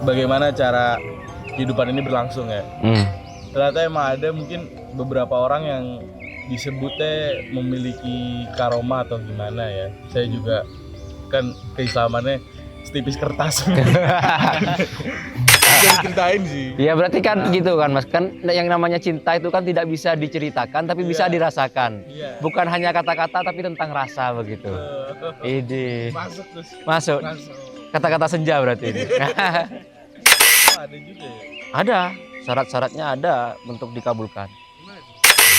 bagaimana cara kehidupan ini berlangsung ya. Ternyata emang ada mungkin beberapa orang yang disebutnya memiliki karoma atau gimana ya. Saya juga kan keislamannya setipis kertas. Bisa diceritain sih. Ya berarti kan gitu kan Mas, kan yang namanya cinta itu kan tidak bisa diceritakan tapi bisa dirasakan. Bukan hanya kata-kata tapi tentang rasa begitu. Ide. Masuk terus. Masuk. Kata-kata senja berarti ini. Ada juga ya? Ada, syarat-syaratnya ada untuk dikabulkan.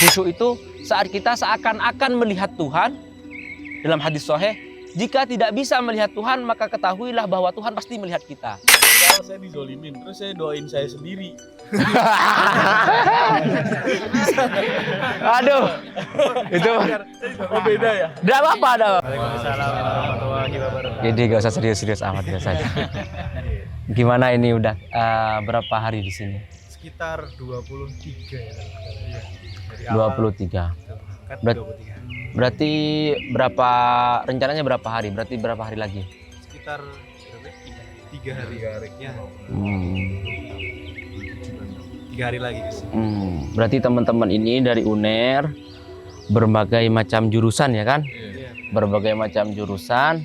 Khusyuk itu saat kita seakan-akan melihat Tuhan. Dalam hadis sahih, jika tidak bisa melihat Tuhan maka ketahuilah bahwa Tuhan pasti melihat kita. Kalau saya dizolimin, terus saya doain saya sendiri. Aduh, itu beda ya? tidak apa-apa. Waalaikumsalam warahmatullahi wabarakatuh. Jadi gak usah serius-serius amat biasa aja. Gimana ini udah berapa hari di sini? Sekitar 23 ya. Dari 23. Berarti berapa rencananya berapa hari? Berarti berapa hari lagi? Sekitar 3 hari. Ya. 3 hari lagi sih. Berarti teman-teman ini dari UNER berbagai macam jurusan ya kan? Berbagai macam jurusan.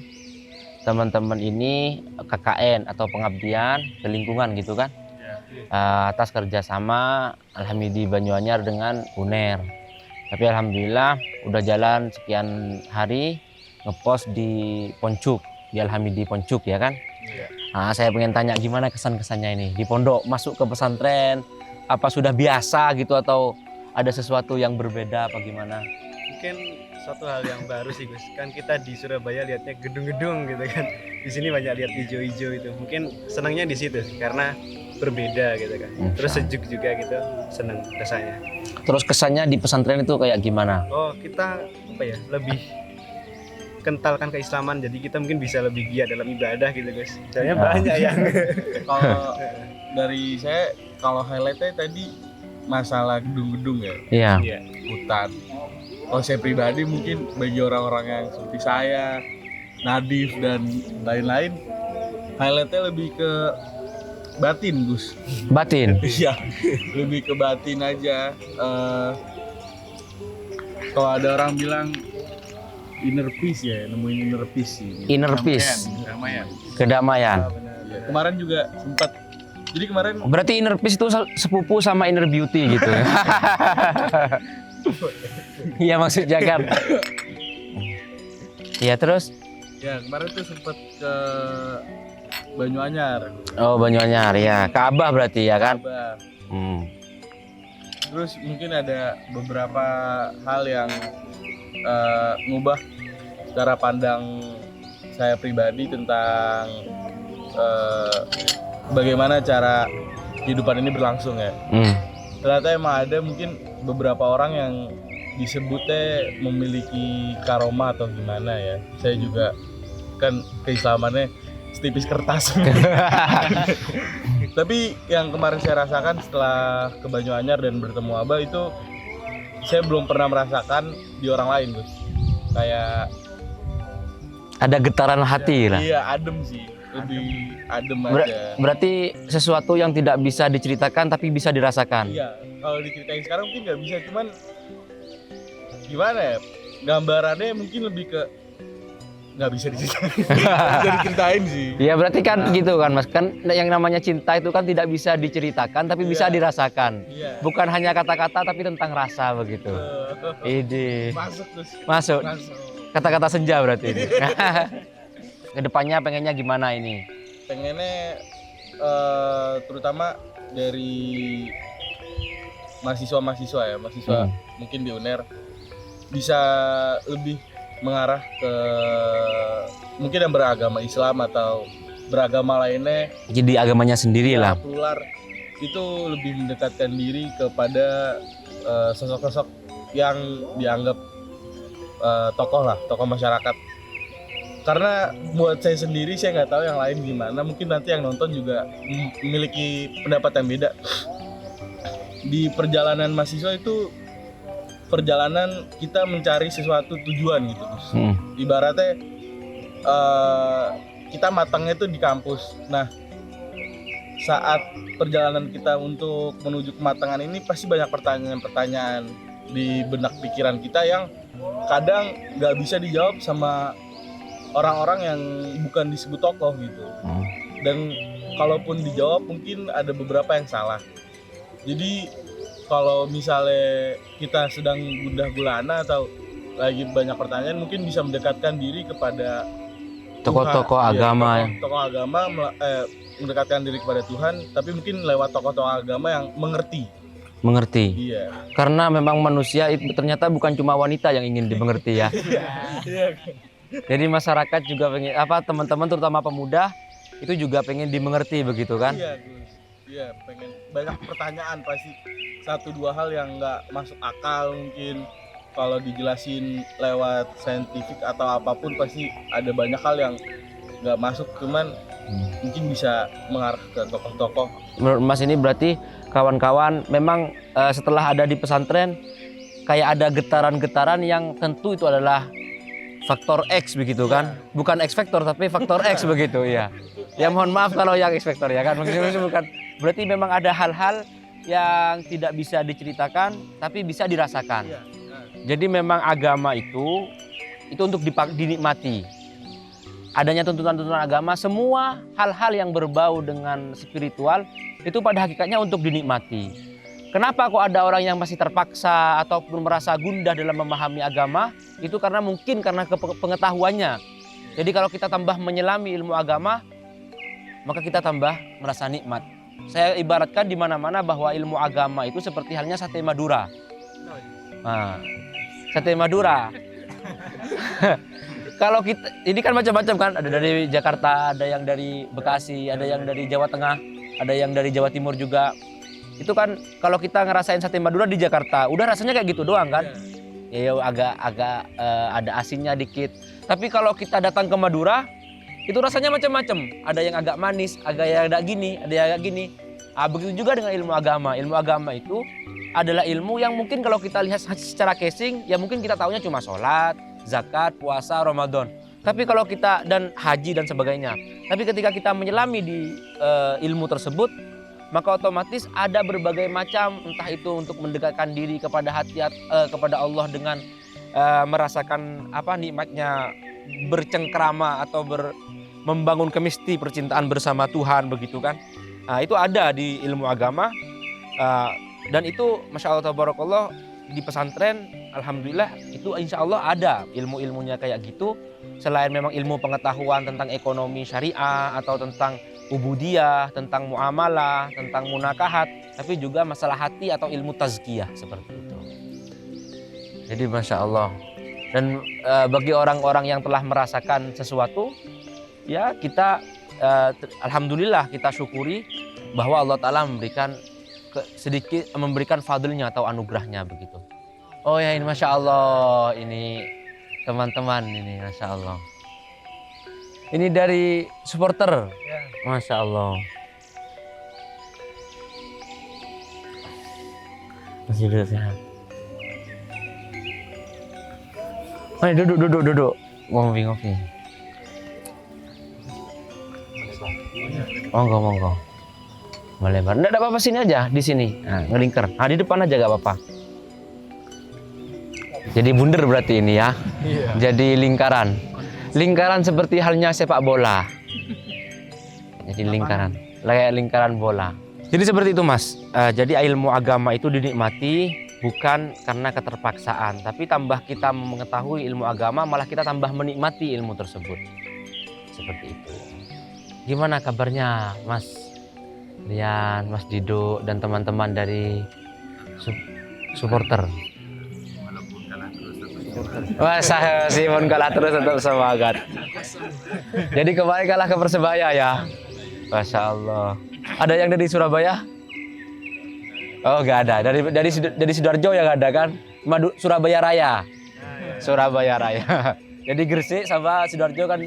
Teman-teman ini KKN atau pengabdian ke lingkungan gitu kan? Atas kerjasama Alhamidi Banyuanyar dengan UNER. Tapi alhamdulillah udah jalan sekian hari ngepost di Poncuk, di Alhamidi Poncuk ya kan? Saya pengen tanya gimana kesan-kesannya ini di pondok, masuk ke pesantren, apa sudah biasa gitu atau ada sesuatu yang berbeda apa gimana? Mungkin suatu hal yang baru sih Gus. Kan kita di Surabaya lihatnya gedung-gedung gitu kan. Di sini banyak lihat hijau-hijau itu. Mungkin senangnya di situ karena berbeda gitu kan. Terus sejuk juga gitu, senang rasanya. Terus kesannya di pesantren itu kayak gimana? Oh, kita apa ya? Lebih kentalkan keislaman, jadi kita mungkin bisa lebih giat dalam ibadah gitu guys. Soalnya banyak yang Kalau dari saya, kalau highlightnya tadi masalah gedung-gedung ya, Iya. hutan. Kalau saya pribadi mungkin bagi orang-orang yang seperti saya, Nadif dan lain-lain, highlightnya lebih ke batin Gus. Batin. Iya, lebih ke batin aja. Kalau ada orang bilang inner peace ya, nemuin inner peace sih. Inner peace. Kedamaian. Ya, kemarin juga sempat. Jadi kemarin Berarti inner peace itu sepupu sama inner beauty gitu. Iya maksudnya kan. Iya terus? ya kemarin tuh sempat ke Banyuanyar. Oh Banyuanyar ya, Ka'bah berarti ya kan? Abah. Terus Terus mungkin ada beberapa hal yang ngubah cara pandang saya pribadi tentang bagaimana cara kehidupan ini berlangsung ya. Ternyata emang ada mungkin beberapa orang yang disebutnya memiliki karoma atau gimana ya. Saya juga kan keislamannya setipis kertas. Tapi yang kemarin saya rasakan setelah ke Banyuanyar dan bertemu Abah itu saya belum pernah merasakan di orang lain Gus. Kayak ada getaran hati lah. iya adem sih, lebih adem aja. Berarti sesuatu yang tidak bisa diceritakan tapi bisa dirasakan. Iya, kalau diceritain sekarang mungkin nggak bisa, cuman gimana ya, gambarannya mungkin lebih ke nggak bisa diceritain sih. Ya berarti kan gitu kan Mas, kan yang namanya cinta itu kan tidak bisa diceritakan tapi bisa dirasakan. Bukan hanya kata-kata tapi tentang rasa begitu. Ide. Masuk terus. Masuk. Kata-kata senja berarti ini. Kedepannya pengennya gimana ini? Pengennya terutama dari mahasiswa ya, mungkin di UNER bisa lebih mengarah ke mungkin yang beragama Islam atau beragama lainnya. Jadi agamanya sendiri lah. Plural itu lebih mendekatkan diri kepada sosok-sosok yang dianggap tokoh masyarakat. Karena buat saya sendiri saya nggak tahu yang lain gimana. Mungkin nanti yang nonton juga memiliki pendapat yang beda. Di perjalanan mahasiswa itu perjalanan kita mencari sesuatu tujuan gitu. Ibaratnya kita matangnya itu di kampus. Nah, saat perjalanan kita untuk menuju kematangan ini pasti banyak pertanyaan-pertanyaan di benak pikiran kita yang kadang nggak bisa dijawab sama orang-orang yang bukan disebut tokoh gitu. Dan kalaupun dijawab mungkin ada beberapa yang salah. Jadi kalau misalnya kita sedang gundah gulana atau lagi banyak pertanyaan, mungkin bisa mendekatkan diri kepada Tokoh-tokoh Tuhan. agama. Iya, tokoh agama mendekatkan diri kepada Tuhan, tapi mungkin lewat tokoh-tokoh agama yang mengerti. Iya. Karena memang manusia itu ternyata bukan cuma wanita yang ingin dimengerti ya. Iya. Jadi masyarakat juga pengen teman-teman terutama pemuda itu juga pengen dimengerti begitu kan? Iya, Gus. Iya, pengen banyak pertanyaan pasti 1-2 hal yang nggak masuk akal mungkin kalau dijelasin lewat saintifik atau apapun pasti ada banyak hal yang nggak masuk, cuman mungkin bisa mengarah ke tokoh-tokoh. Menurut Mas ini berarti kawan-kawan memang setelah ada di pesantren kayak ada getaran-getaran yang tentu itu adalah faktor X begitu kan? Bukan X factor tapi faktor X begitu ya. Ya mohon maaf kalau yang X factor ya kan. Bukan. Berarti memang ada hal-hal yang tidak bisa diceritakan tapi bisa dirasakan. Jadi memang agama itu untuk dinikmati. Adanya tuntutan-tuntutan agama, semua hal-hal yang berbau dengan spiritual itu pada hakikatnya untuk dinikmati. Kenapa kok ada orang yang masih terpaksa ataupun merasa gundah dalam memahami agama? Itu karena mungkin karena pengetahuannya. Jadi kalau kita tambah menyelami ilmu agama, maka kita tambah merasa nikmat. Saya ibaratkan di mana-mana bahwa ilmu agama itu seperti halnya sate Madura. Nah, sate Madura. Kalau kita, ini kan macam-macam kan, ada dari Jakarta, ada yang dari Bekasi, ada yang dari Jawa Tengah, ada yang dari Jawa Timur juga. Itu kan kalau kita ngerasain sate Madura di Jakarta, udah rasanya kayak gitu doang kan? Ya agak ada asinnya dikit. Tapi kalau kita datang ke Madura, itu rasanya macam-macam. Ada yang agak manis, ada yang agak gini, ada yang agak gini. Begitu juga dengan ilmu agama. Ilmu agama itu adalah ilmu yang mungkin kalau kita lihat secara casing, ya mungkin kita taunya cuma sholat, zakat, puasa, Ramadan. Tapi kalau kita dan haji dan sebagainya. Tapi ketika kita menyelami di ilmu tersebut, maka otomatis ada berbagai macam, entah itu untuk mendekatkan diri kepada kepada Allah dengan merasakan nikmatnya bercengkrama atau membangun kemisti percintaan bersama Tuhan begitu kan. Nah, itu ada di ilmu agama dan itu Masya Allah Tabarakallah di pesantren alhamdulillah itu insya Allah ada ilmu-ilmunya kayak gitu. Selain memang ilmu pengetahuan tentang ekonomi syariah atau tentang ubudiyah, tentang muamalah, tentang munakahat, tapi juga masalah hati atau ilmu tazkiyah seperti itu. Jadi Masya Allah. Dan bagi orang-orang yang telah merasakan sesuatu, ya kita alhamdulillah kita syukuri bahwa Allah Ta'ala memberikan fadlnya atau anugerahnya begitu. Oh ya ini Masya Allah, ini teman-teman ini Masya Allah. Ini dari supporter, Masya Allah. Masih duduk sehat. Oh, duduk. Ngopi. Monggo. Melebar. Nggak ada apa-apa, sini aja, di sini. Nah, ngelingkar. Di depan aja gak apa-apa. Jadi bunder berarti ini ya. Iya. Jadi lingkaran. Lingkaran seperti halnya sepak bola. Jadi lingkaran bola. Jadi seperti itu Mas. Jadi ilmu agama itu dinikmati bukan karena keterpaksaan, tapi tambah kita mengetahui ilmu agama malah kita tambah menikmati ilmu tersebut. Seperti itu. Gimana kabarnya Mas Rian, Mas Dido dan teman-teman dari supporter? Wah, Simon kalah terus tetap semangat. Jadi kemarin kalah ke Persebaya ya. Masya Allah. Ada yang dari Surabaya? Oh, nggak ada. Dari Sidoarjo ya nggak ada kan? Surabaya Raya. Surabaya Raya. Jadi Gresik sama Sidoarjo kan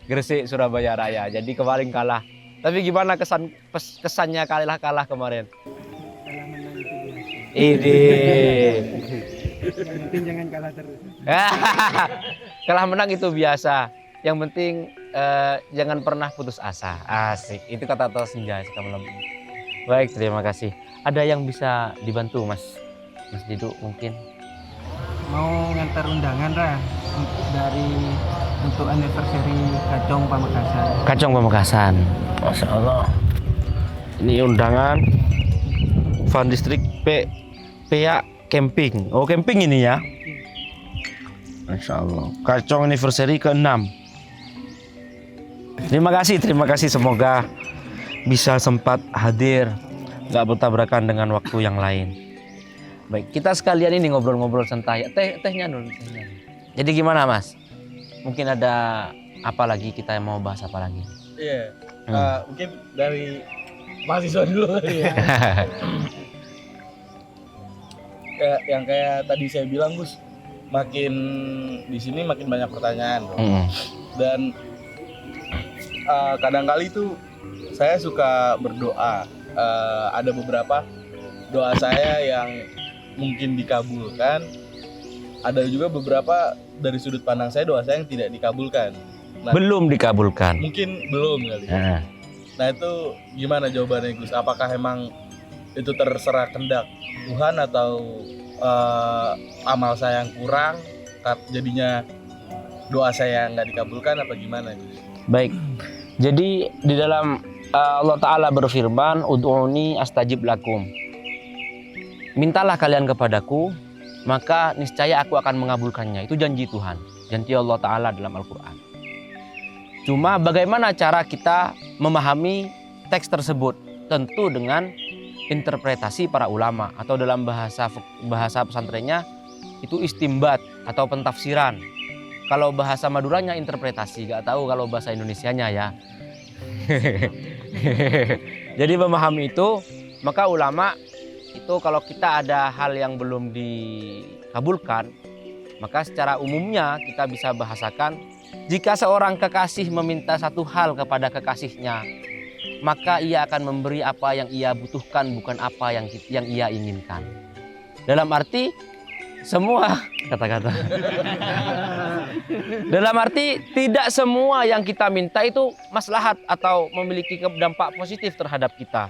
Gresik Surabaya Raya. Jadi kemarin kalah. Tapi gimana kesannya kalah kemarin? Kalah menang itu biasa. Ini. Yang penting jangan kalah terus. Kalah menang itu biasa. Yang penting jangan pernah putus asa. Asik. Itu kata Tos Senja suka malam. Baik, terima kasih. Ada yang bisa dibantu Mas Didu mungkin? Mau ngantar undangan Ra untuk anniversary Kacong Pamekasan. Kacong Pamekasan. Masya Allah. Ini undangan Fun District PA Camping. Oh, camping ini ya. Masya Allah. Kacong anniversary ke-6. Terima kasih. Semoga bisa sempat hadir, nggak bertabrakan dengan waktu yang lain. Baik, kita sekalian ini ngobrol-ngobrol santai. Tehnya dulu. Jadi gimana Mas? Mungkin ada apa lagi, kita mau bahas apa lagi? Iya. Mungkin dari mahasiswa dulu kali ya. Yang kayak tadi saya bilang Gus, makin di sini makin banyak pertanyaan. Dan kadang-kali tuh saya suka berdoa. Ada beberapa doa saya yang mungkin dikabulkan, ada juga beberapa dari sudut pandang saya doa saya yang tidak dikabulkan. Nah, belum dikabulkan. Mungkin belum kali. Nah itu gimana jawabannya Gus? Apakah emang itu terserah kehendak Tuhan atau amal saya yang kurang, jadinya doa saya nggak dikabulkan apa gimana Gus? Baik. Jadi di dalam Allah Ta'ala berfirman, Ud'uni astajib lakum. Mintalah kalian kepadaku, maka niscaya aku akan mengabulkannya. Itu janji Tuhan, janji Allah Ta'ala dalam Al-Quran. Cuma bagaimana cara kita memahami teks tersebut? Tentu dengan interpretasi para ulama, atau dalam bahasa pesantrennya itu istimbat atau pentafsiran. Kalau bahasa Maduranya interpretasi, gak tahu kalau bahasa Indonesianya ya. Jadi memahami itu, maka ulama itu kalau kita ada hal yang belum dikabulkan, maka secara umumnya kita bisa bahasakan, jika seorang kekasih meminta satu hal kepada kekasihnya, maka ia akan memberi apa yang ia butuhkan, bukan apa yang ia inginkan. Dalam arti semua kata-kata. Dalam arti tidak semua yang kita minta itu maslahat atau memiliki dampak positif terhadap kita.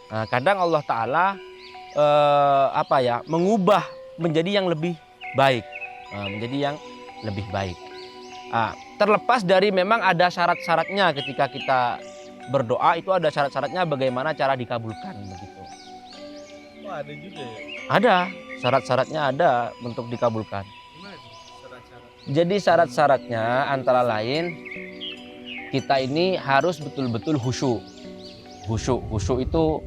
Nah, kadang Allah Ta'ala mengubah menjadi yang lebih baik, terlepas dari memang ada syarat-syaratnya. Ketika kita berdoa itu ada syarat-syaratnya, bagaimana cara dikabulkan begitu. Oh, ada juga ya? Ada syarat-syaratnya, ada untuk dikabulkan. Jadi syarat-syaratnya antara lain, kita ini harus betul-betul khusyuk. Khusyuk itu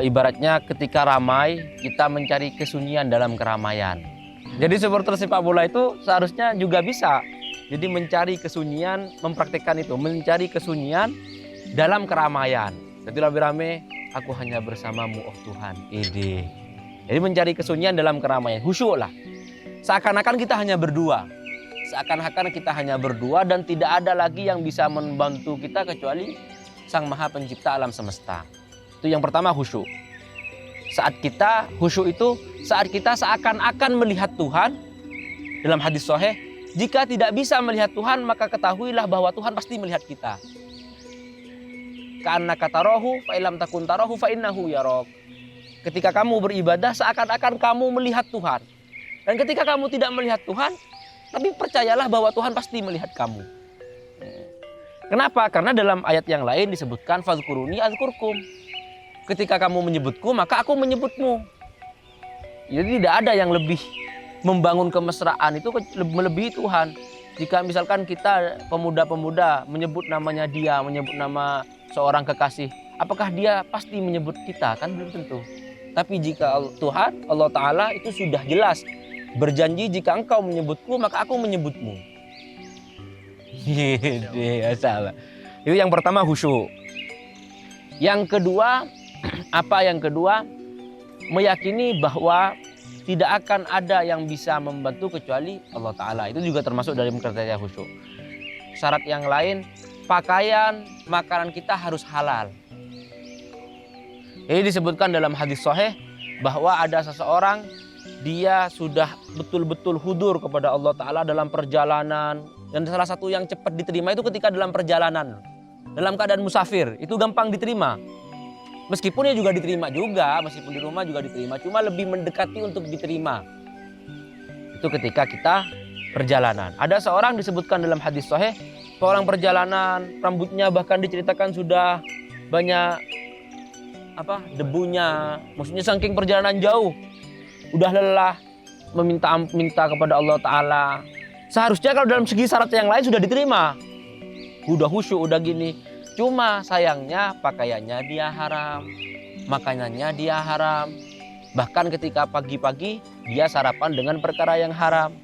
ibaratnya ketika ramai kita mencari kesunyian dalam keramaian. Jadi supporter sepak bola itu seharusnya juga bisa. Jadi mencari kesunyian, mempraktikkan itu, mencari kesunyian dalam keramaian. Jadi rame-rame, aku hanya bersamamu oh Tuhan. Jadi mencari kesunyian dalam keramaian, khusyuk lah. Seakan-akan kita hanya berdua. Seakan-akan kita hanya berdua dan tidak ada lagi yang bisa membantu kita kecuali Sang Maha Pencipta alam semesta. Itu yang pertama, khusyuk. Saat kita khusyuk itu saat kita seakan-akan melihat Tuhan. Dalam hadis sahih, jika tidak bisa melihat Tuhan, maka ketahuilah bahwa Tuhan pasti melihat kita. Ka'annaka tarahu fa illam takun tarahu fa innahu yarak. Ketika kamu beribadah seakan-akan kamu melihat Tuhan. Dan ketika kamu tidak melihat Tuhan, tapi percayalah bahwa Tuhan pasti melihat kamu. Kenapa? Karena dalam ayat yang lain disebutkan fazkuruni azkurkum. Ketika kamu menyebutku, maka aku menyebutmu. Jadi tidak ada yang lebih membangun kemesraan itu melebihi Tuhan. Jika misalkan kita pemuda-pemuda menyebut namanya dia, menyebut nama seorang kekasih, apakah dia pasti menyebut kita? Kan belum tentu. Tapi jika Tuhan, Allah Ta'ala itu sudah jelas berjanji, jika engkau menyebutku, maka aku menyebutmu. Salah. Itu yang pertama, khusyuk. Yang kedua, meyakini bahwa tidak akan ada yang bisa membantu kecuali Allah Ta'ala. Itu juga termasuk dari kriteria khusyuk. Syarat yang lain, pakaian, makanan kita harus halal. Ini disebutkan dalam hadis sahih bahwa ada seseorang, dia sudah betul-betul hudur kepada Allah Ta'ala dalam perjalanan, Dan salah satu yang cepat diterima itu ketika dalam perjalanan. Dalam keadaan musafir, itu gampang diterima. Meskipun ya juga diterima juga, meskipun di rumah juga diterima. Cuma lebih mendekati untuk diterima. Itu ketika kita perjalanan. Ada seorang disebutkan dalam hadis sahih, seorang perjalanan, rambutnya bahkan diceritakan sudah banyak debunya. Maksudnya saking perjalanan jauh, udah lelah, minta kepada Allah Ta'ala. Seharusnya kalau dalam segi syarat yang lain sudah diterima. Udah khusyuk, udah gini. Cuma sayangnya pakaiannya dia haram, makanannya dia haram. Bahkan ketika pagi-pagi dia sarapan dengan perkara yang haram.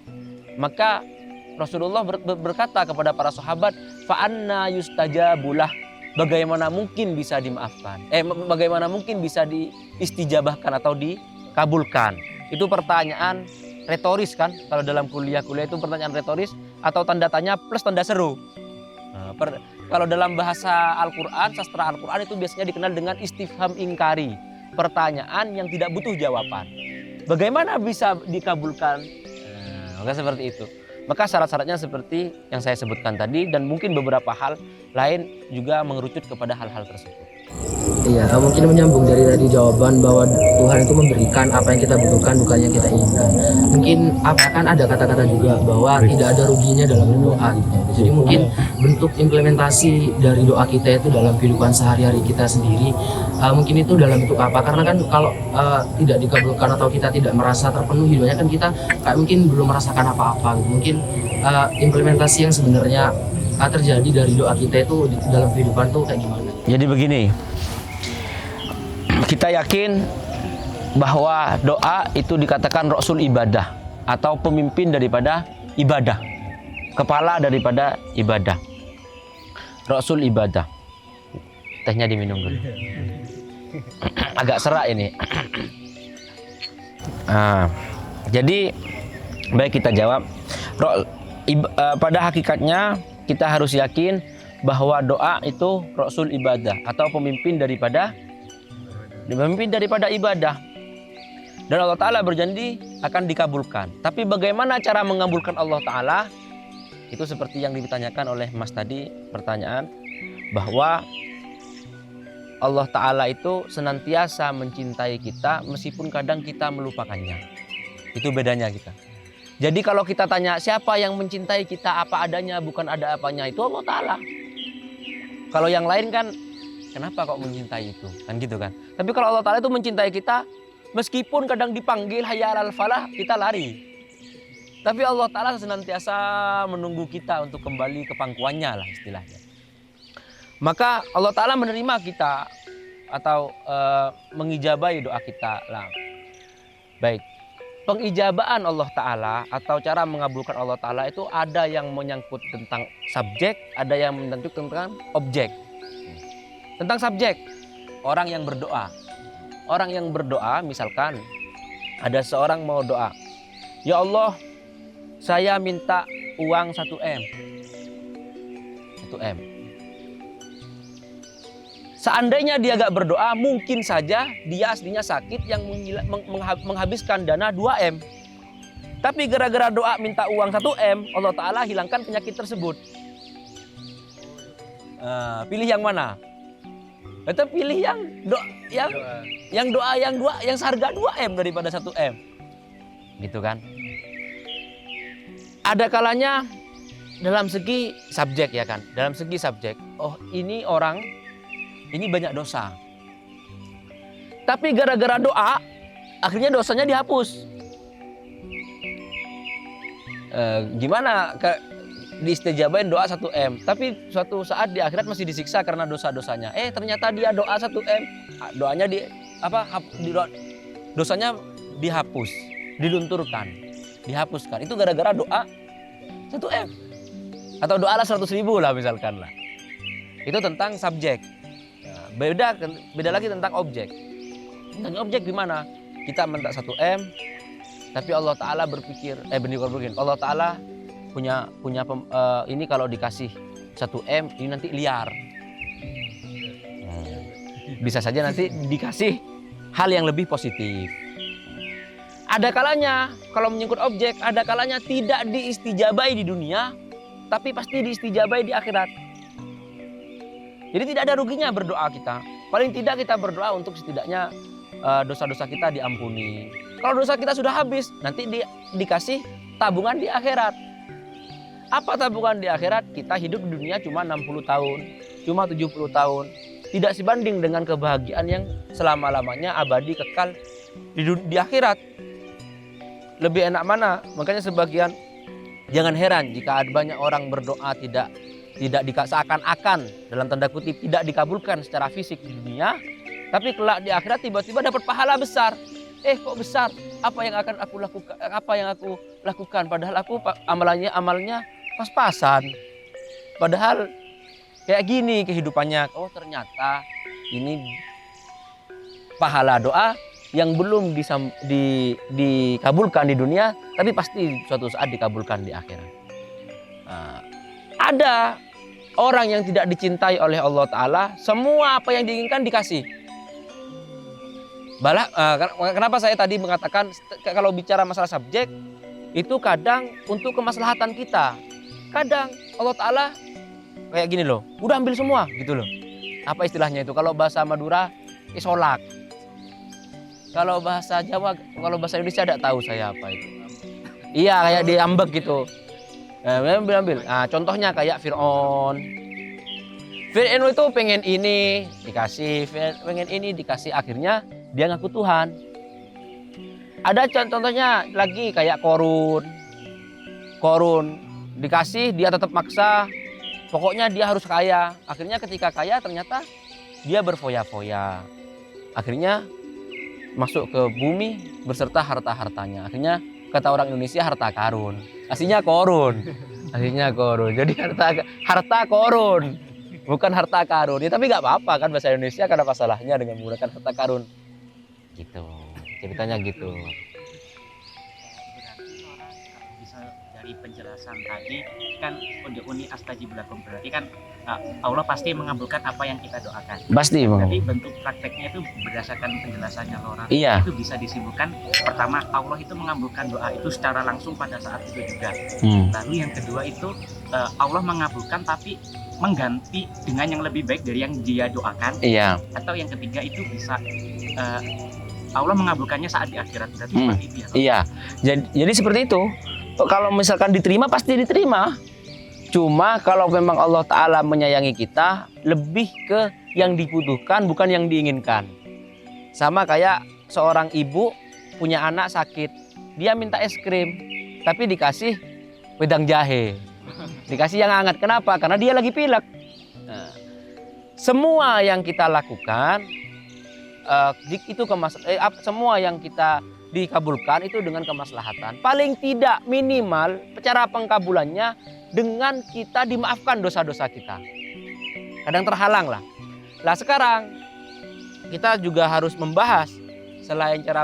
Maka Rasulullah berkata kepada para sahabat, "Fa'anna yustajabulah." Bagaimana mungkin bisa dimaafkan? Bagaimana mungkin bisa diistijabahkan atau dikabulkan? Itu pertanyaan retoris kan? Kalau dalam kuliah-kuliah itu pertanyaan retoris atau tanda tanya plus tanda seru. Kalau dalam bahasa Al-Quran, sastra Al-Quran itu biasanya dikenal dengan istifham ingkari. Pertanyaan yang tidak butuh jawaban. Bagaimana bisa dikabulkan? Maka seperti itu. Maka syarat-syaratnya seperti yang saya sebutkan tadi dan mungkin beberapa hal lain juga mengerucut kepada hal-hal tersebut. Iya, mungkin menyambung dari tadi jawaban bahwa Tuhan itu memberikan apa yang kita butuhkan, bukan yang kita inginkan. Mungkin akan ada kata-kata juga bahwa tidak ada ruginya dalam berdoa gitu. Jadi mungkin bentuk implementasi dari doa kita itu dalam kehidupan sehari-hari kita sendiri, mungkin itu dalam bentuk apa? Karena kan kalau tidak dikabulkan atau kita tidak merasa terpenuhi doanya kan kita kayak mungkin belum merasakan apa-apa gitu. Mungkin implementasi yang sebenarnya terjadi dari doa kita itu dalam kehidupan tuh kayak gimana? Jadi begini, kita yakin bahwa doa itu dikatakan rasul ibadah atau pemimpin daripada ibadah, kepala daripada ibadah, rasul ibadah. Tehnya diminum dulu. Agak serak ini. Jadi baik kita jawab. Pada hakikatnya kita harus yakin bahwa doa itu rasul ibadah atau pemimpin daripada ibadah. Dan Allah Ta'ala berjanji akan dikabulkan. Tapi bagaimana cara mengabulkan Allah Ta'ala? Itu seperti yang ditanyakan oleh Mas tadi pertanyaan, bahwa Allah Ta'ala itu senantiasa mencintai kita meskipun kadang kita melupakannya. Itu bedanya kita. Jadi kalau kita tanya siapa yang mencintai kita apa adanya bukan ada apanya, itu Allah Ta'ala. Kalau yang lain kan kenapa kok mencintai itu? Kan gitu kan. Tapi kalau Allah Ta'ala itu mencintai kita meskipun kadang dipanggil hayya 'alal falah kita lari. Tapi Allah Ta'ala senantiasa menunggu kita untuk kembali ke pangkuannya lah istilahnya. Maka Allah Ta'ala menerima kita atau mengijabahi doa kita lah. Baik. Pengijabaan Allah Ta'ala atau cara mengabulkan Allah Ta'ala itu ada yang menyangkut tentang subjek, ada yang menyangkut tentang objek. Tentang subjek, orang yang berdoa. Orang yang berdoa misalkan ada seorang mau doa. Ya Allah, saya minta uang 1M. 1M. Seandainya dia gak berdoa, mungkin saja dia aslinya sakit yang menghabiskan dana 2M. Tapi gara-gara doa minta uang 1M, Allah Ta'ala hilangkan penyakit tersebut. Pilih yang mana? Kita pilih yang doa yang seharga 2M daripada 1M. Gitu kan? Ada kalanya dalam segi subjek ya kan? Dalam segi subjek, oh ini orang ini banyak dosa. Tapi gara-gara doa, akhirnya dosanya dihapus. Gimana diistijabahin doa 1M, tapi suatu saat di akhirat masih disiksa karena dosa-dosanya. Ternyata dia doa 1M, doanya dosanya dihapus, dilunturkan, dihapuskan. Itu gara-gara doa 1M. Atau doa lah 100.000 lah misalkan lah. Itu tentang subjek. Beda lagi tentang objek. Tentang objek gimana? Kita minta 1M, tapi Allah Ta'ala berpikir, Allah Ta'ala punya ini kalau dikasih 1M ini nanti liar. Bisa saja nanti dikasih hal yang lebih positif. Ada kalanya kalau menyangkut objek, ada kalanya tidak diistijabai di dunia, tapi pasti diistijabai di akhirat. Jadi tidak ada ruginya berdoa kita. Paling tidak kita berdoa untuk setidaknya dosa-dosa kita diampuni. Kalau dosa kita sudah habis, nanti dikasih tabungan di akhirat. Apa tabungan di akhirat? Kita hidup di dunia cuma 60 tahun, cuma 70 tahun. Tidak sebanding dengan kebahagiaan yang selama-lamanya abadi kekal di akhirat. Lebih enak mana? Makanya sebagian, jangan heran jika ada banyak orang berdoa tidak seakan-akan dalam tanda kutip tidak dikabulkan secara fisik di dunia, tapi kelak di akhirat tiba-tiba dapat pahala besar. Kok besar? Apa yang akan aku lakukan? Apa yang aku lakukan? Padahal aku amalnya pas-pasan. Padahal kayak gini kehidupannya. Oh, ternyata ini pahala doa yang belum dikabulkan di dunia, tapi pasti suatu saat dikabulkan di akhirat. Ada orang yang tidak dicintai oleh Allah Ta'ala, semua apa yang diinginkan dikasih. Kenapa saya tadi mengatakan kalau bicara masalah subjek, itu kadang untuk kemaslahatan kita. Kadang Allah Ta'ala kayak gini loh, udah ambil semua gitu loh. Apa istilahnya itu? Kalau bahasa Madura, isolak. Kalau bahasa Jawa, kalau bahasa Indonesia tidak tahu saya apa itu. Iya, kayak diambek gitu. Ambil. Nah, contohnya kayak Fir'aun. Fir'aun itu pengen ini dikasih, pengen ini dikasih, akhirnya dia ngaku Tuhan. Ada contohnya lagi kayak Korun dikasih, dia tetap maksa. Pokoknya dia harus kaya. Akhirnya ketika kaya ternyata dia berfoya-foya. Akhirnya masuk ke bumi berserta harta-hartanya. Akhirnya kata orang Indonesia harta karun. Aslinya korun. Jadi harta korun. Bukan harta karun. Ya, tapi nggak apa-apa kan bahasa Indonesia, kan apa salahnya dengan menggunakan harta karun. Gitu. Ceritanya gitu. Bisa dari penjelasan tadi kan uni astajib lakum, berarti kan Allah pasti mengabulkan apa yang kita doakan. Pasti, Bang. Tapi bentuk prakteknya itu berdasarkan penjelasannya Lora. Iya. Itu bisa disimpulkan pertama Allah itu mengabulkan doa itu secara langsung pada saat itu juga. Lalu yang kedua itu Allah mengabulkan tapi mengganti dengan yang lebih baik dari yang dia doakan. Iya. Atau yang ketiga itu bisa Allah mengabulkannya saat di akhirat. Berarti seperti itu ya. Iya. Jadi seperti itu. Kalau misalkan diterima pasti diterima. Cuma kalau memang Allah Ta'ala menyayangi kita, lebih ke yang dibutuhkan bukan yang diinginkan. Sama kayak seorang ibu punya anak sakit, dia minta es krim, tapi dikasih wedang jahe, dikasih yang hangat. Kenapa? Karena dia lagi pilek. Nah, semua yang kita lakukan itu semua yang kita dikabulkan itu dengan kemaslahatan. Paling tidak minimal cara pengkabulannya dengan kita dimaafkan dosa-dosa kita. Kadang terhalang lah. Nah sekarang kita juga harus membahas selain cara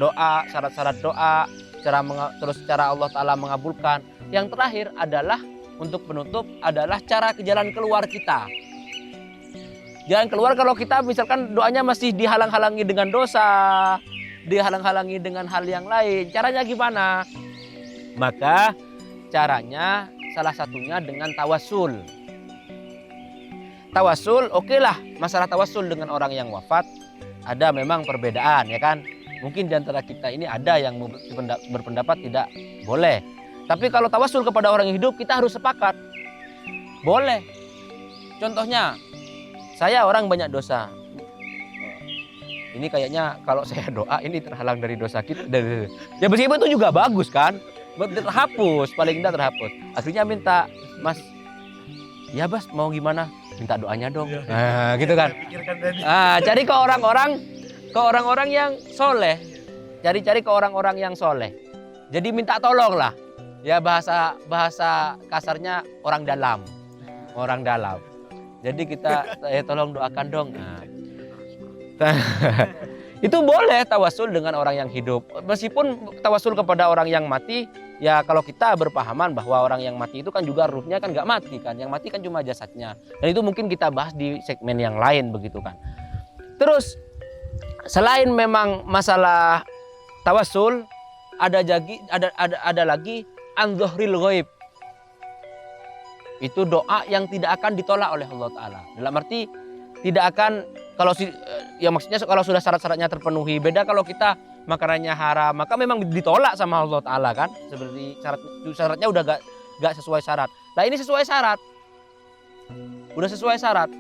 doa, syarat-syarat doa, cara Allah Ta'ala mengabulkan. Yang terakhir adalah untuk penutup adalah cara ke jalan keluar kita. Jalan keluar kalau kita misalkan doanya masih dihalang-halangi dengan dosa, dihalang-halangi dengan hal yang lain. Caranya gimana? Maka caranya salah satunya dengan tawasul. Tawasul, oke lah, masalah tawasul dengan orang yang wafat ada memang perbedaan ya kan. Mungkin di antara kita ini ada yang berpendapat tidak boleh. Tapi kalau tawasul kepada orang yang hidup kita harus sepakat. Boleh. Contohnya, saya orang banyak dosa. Ini kayaknya kalau saya doa ini terhalang dari dosa kita. Ya meskipun itu juga bagus kan. Terhapus, paling tidak terhapus. Akhirnya minta, Mas, ya Bas mau gimana? Minta doanya dong. Nah, gitu kan. Cari ke orang-orang yang soleh. Cari-cari ke orang-orang yang soleh. Jadi minta tolong lah. Ya bahasa kasarnya orang dalam. Jadi kita tolong doakan dong. Nah. Itu boleh tawasul dengan orang yang hidup. Meskipun tawasul kepada orang yang mati, ya kalau kita berpahaman bahwa orang yang mati itu kan juga ruhnya kan nggak mati kan. Yang mati kan cuma jasadnya. Dan itu mungkin kita bahas di segmen yang lain begitu kan. Terus selain memang masalah tawasul, ada lagi an-dzahril ghaib. itu doa yang tidak akan ditolak oleh Allah Ta'ala. Dalam arti tidak akan, ya maksudnya kalau sudah syarat-syaratnya terpenuhi. Beda kalau kita makanannya haram, maka memang ditolak sama Allah Ta'ala kan. Seperti syaratnya udah gak sesuai syarat. Nah ini sesuai syarat. Udah sesuai syarat.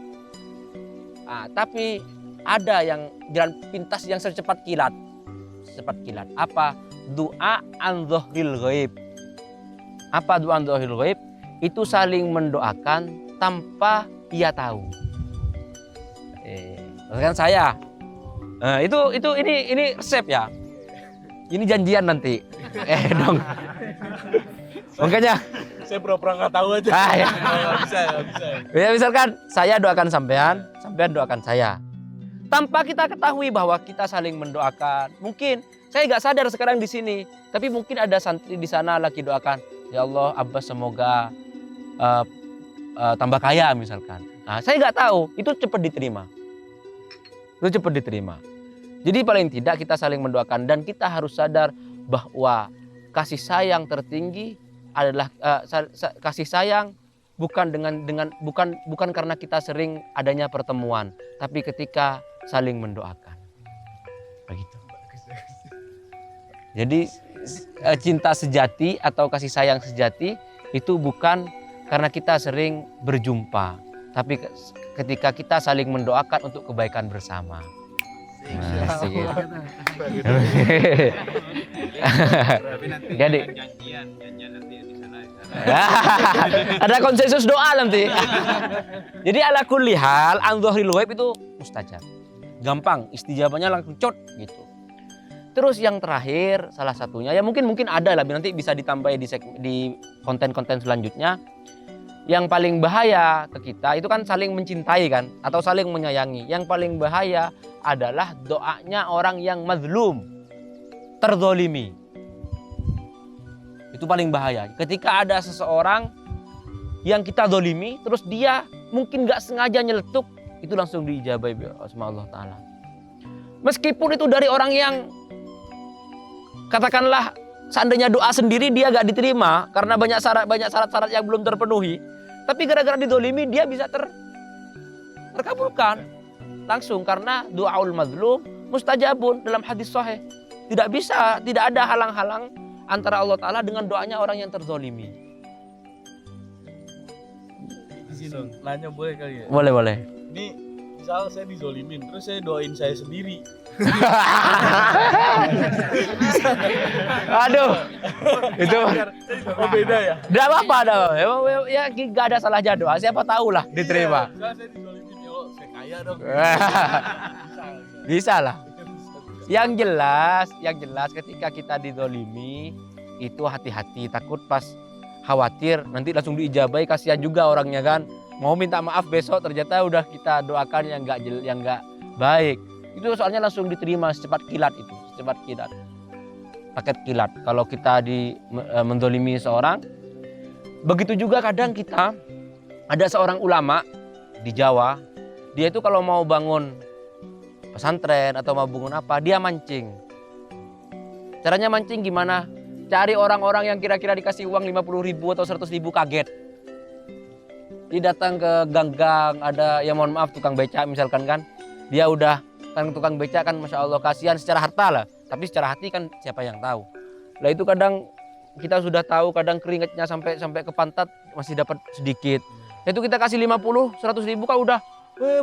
Nah, tapi ada yang jalan pintas yang secepat kilat. Secepat kilat. Apa? Doa an dhahril ghaib. Apa doa an dhahril ghaib? Itu saling mendoakan tanpa ia tahu. Kan saya. Nah, ini resep ya. Ini janjian nanti. Dong. Makanya Saya pura-pura nggak tahu aja. Ya. Nggak bisa. Ya misalkan saya doakan sampean doakan saya. Tanpa kita ketahui bahwa kita saling mendoakan. Mungkin saya nggak sadar sekarang di sini, tapi mungkin ada santri di sana lagi doakan, ya Allah, Abbas semoga tambah kaya misalkan. Nah, saya nggak tahu, itu cepat diterima. Itu cepat diterima. Jadi paling tidak kita saling mendoakan dan kita harus sadar bahwa kasih sayang tertinggi adalah kasih sayang bukan karena kita sering adanya pertemuan, tapi ketika saling mendoakan. Begitu. Jadi cinta sejati atau kasih sayang sejati itu bukan karena kita sering berjumpa, tapi ketika kita saling mendoakan untuk kebaikan bersama. Jadi janjian nanti di sana. ada konsensus doa nanti. Jadi ala kulli hal an dhahril ghaib itu mustajab. Gampang, istijabahnya langsung cot gitu. Terus yang terakhir salah satunya ya mungkin ada lah nanti bisa ditambahi di konten-konten selanjutnya. Yang paling bahaya ke kita itu kan saling mencintai kan atau saling menyayangi. Yang paling bahaya adalah doanya orang yang mazlum, terzolimi. Itu paling bahaya. Ketika ada seseorang yang kita zolimi, terus dia mungkin gak sengaja nyeletuk, itu langsung diijabahi sama Allah Ta'ala. Meskipun itu dari orang yang katakanlah seandainya doa sendiri dia gak diterima karena banyak syarat-syarat yang belum terpenuhi. Tapi gara-gara dizolimi dia bisa terkabulkan langsung karena doaul mazlum mustajabun dalam hadis sahih. Tidak ada halang-halang antara Allah Ta'ala dengan doanya orang yang terzolimi. Nanya boleh kali ya? Boleh. Ini misal saya dizolimin, terus saya doain saya sendiri. Aduh, itu beda ya? tidak apa-apa dong. Ya gak ada salahnya doa. Siapa tahu lah diterima. Misal saya dizolimin, ya Allah, saya kaya dong. Bisa lah. Yang jelas ketika kita dizolimi itu hati-hati, takut pas khawatir nanti langsung diijabai, kasihan juga orangnya kan. Mau minta maaf besok ternyata udah kita doakan yang enggak baik. Itu soalnya langsung diterima secepat kilat itu, paket kilat. Kalau kita mendolimi seorang, begitu juga kadang kita ada seorang ulama di Jawa, dia itu kalau mau bangun pesantren atau mau bangun apa, dia mancing. Caranya mancing gimana? Cari orang-orang yang kira-kira dikasih uang 50.000 atau 100.000 kaget. Dia datang ke gang-gang, ada ya mohon maaf tukang beca misalkan kan, dia udah kan tukang beca kan masya Allah kasihan secara harta lah, tapi secara hati kan siapa yang tahu. Lah itu kadang kita sudah tahu kadang keringatnya sampai ke pantat masih dapat sedikit. Itu kita kasih 50, 100.000 kan udah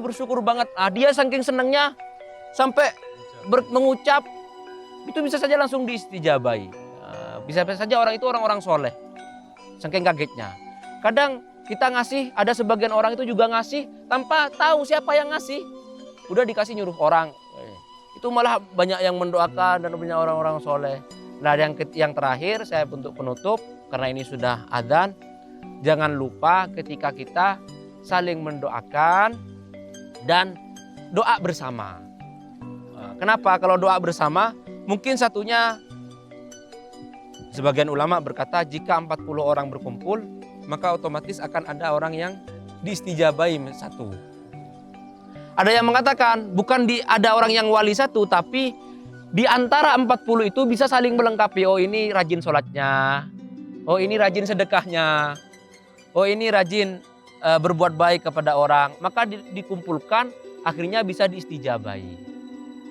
bersyukur banget. Ah dia saking senangnya sampai mengucap itu bisa saja langsung diistijabai. Bisa saja orang itu orang-orang soleh, saking kagetnya. Kadang kita ngasih, ada sebagian orang itu juga ngasih tanpa tahu siapa yang ngasih. Udah dikasih nyuruh orang. Itu malah banyak yang mendoakan dan banyak orang-orang soleh. Nah yang terakhir saya untuk penutup, karena ini sudah adzan, jangan lupa ketika kita saling mendoakan dan doa bersama. Kenapa? Kalau doa bersama, mungkin satunya, sebagian ulama berkata jika 40 orang berkumpul, maka otomatis akan ada orang yang diistijabai satu. Ada yang mengatakan bukan ada orang yang wali satu, tapi di antara 40 itu bisa saling melengkapi. Oh ini rajin sholatnya, oh ini rajin sedekahnya, oh ini rajin berbuat baik kepada orang, maka dikumpulkan, akhirnya bisa diistijabahi.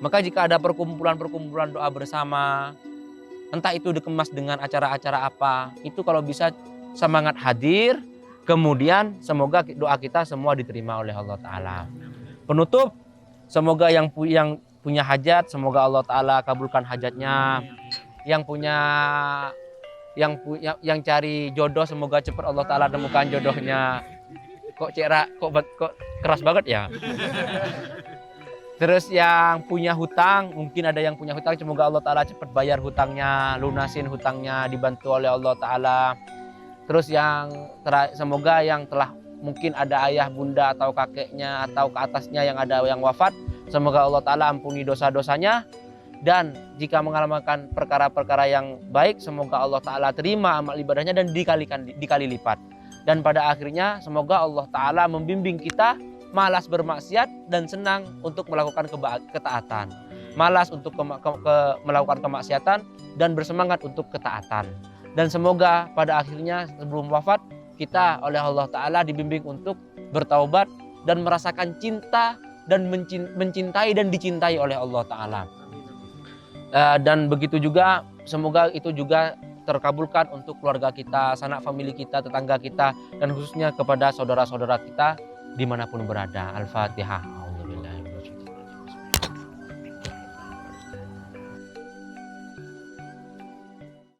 Maka jika ada perkumpulan-perkumpulan doa bersama, entah itu dikemas dengan acara-acara apa, itu kalau bisa semangat hadir, kemudian semoga doa kita semua diterima oleh Allah Ta'ala. Penutup, semoga yang punya hajat, semoga Allah Ta'ala kabulkan hajatnya. Yang cari jodoh, semoga cepat Allah Ta'ala temukan jodohnya. Kok keras banget ya? Terus yang punya hutang, mungkin ada yang punya hutang, semoga Allah Ta'ala cepat bayar hutangnya, lunasin hutangnya, dibantu oleh Allah Ta'ala. Terus semoga yang telah mungkin ada ayah, bunda, atau kakeknya, atau ke atasnya yang ada yang wafat, semoga Allah Ta'ala ampuni dosa-dosanya. Dan jika mengamalkan perkara-perkara yang baik, semoga Allah Ta'ala terima amal ibadahnya dan dikali lipat. Dan pada akhirnya semoga Allah Ta'ala membimbing kita malas bermaksiat dan senang untuk melakukan ketaatan. Malas untuk melakukan kemaksiatan dan bersemangat untuk ketaatan. Dan semoga pada akhirnya sebelum wafat kita oleh Allah Ta'ala dibimbing untuk bertaubat dan merasakan cinta dan mencintai dan dicintai oleh Allah Ta'ala. Dan begitu juga semoga itu juga terkabulkan untuk keluarga kita, sanak famili kita, tetangga kita, dan khususnya kepada saudara-saudara kita dimanapun berada. Al-Fatihah.